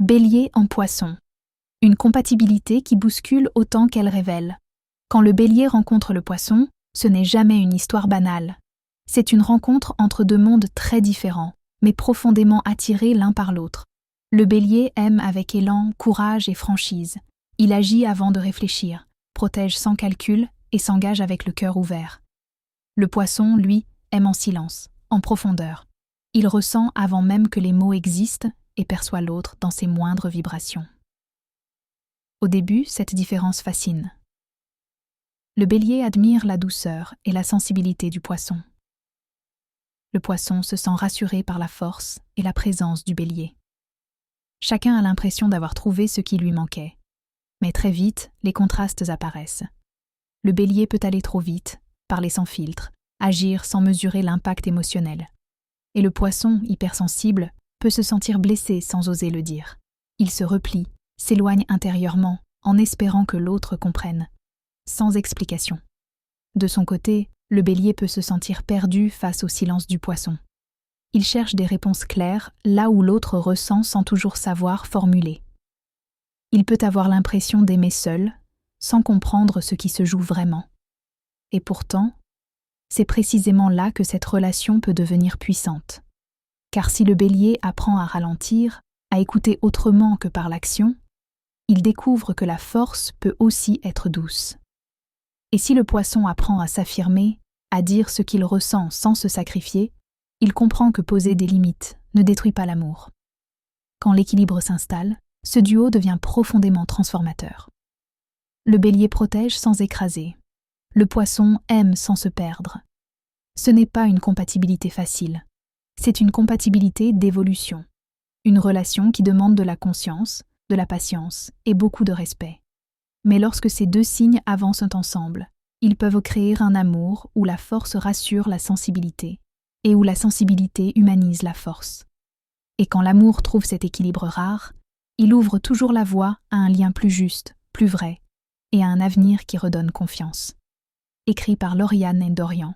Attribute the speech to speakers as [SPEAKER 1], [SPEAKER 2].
[SPEAKER 1] Bélier en Poisson. Une compatibilité qui bouscule autant qu'elle révèle. Quand le Bélier rencontre le Poisson, ce n'est jamais une histoire banale. C'est une rencontre entre deux mondes très différents, mais profondément attirés l'un par l'autre. Le Bélier aime avec élan, courage et franchise. Il agit avant de réfléchir, protège sans calcul et s'engage avec le cœur ouvert. Le Poisson, lui, aime en silence, en profondeur. Il ressent avant même que les mots existent et perçoit l'autre dans ses moindres vibrations. Au début, cette différence fascine. Le Bélier admire la douceur et la sensibilité du Poisson. Le Poisson se sent rassuré par la force et la présence du Bélier. Chacun a l'impression d'avoir trouvé ce qui lui manquait. Mais très vite, les contrastes apparaissent. Le Bélier peut aller trop vite, parler sans filtre, agir sans mesurer l'impact émotionnel. Et le Poisson, hypersensible, peut se sentir blessé sans oser le dire. Il se replie, s'éloigne intérieurement, en espérant que l'autre comprenne, sans explication. De son côté, le Bélier peut se sentir perdu face au silence du Poisson. Il cherche des réponses claires là où l'autre ressent sans toujours savoir formuler. Il peut avoir l'impression d'aimer seul, sans comprendre ce qui se joue vraiment. Et pourtant, c'est précisément là que cette relation peut devenir puissante. Car si le Bélier apprend à ralentir, à écouter autrement que par l'action, il découvre que la force peut aussi être douce. Et si le Poisson apprend à s'affirmer, à dire ce qu'il ressent sans se sacrifier, il comprend que poser des limites ne détruit pas l'amour. Quand l'équilibre s'installe, ce duo devient profondément transformateur. Le Bélier protège sans écraser. Le Poisson aime sans se perdre. Ce n'est pas une compatibilité facile. C'est une compatibilité d'évolution. Une relation qui demande de la conscience, de la patience et beaucoup de respect. Mais lorsque ces deux signes avancent ensemble, ils peuvent créer un amour où la force rassure la sensibilité et où la sensibilité humanise la force. Et quand l'amour trouve cet équilibre rare, il ouvre toujours la voie à un lien plus juste, plus vrai, et à un avenir qui redonne confiance. Écrit par Lauriane Ndorian.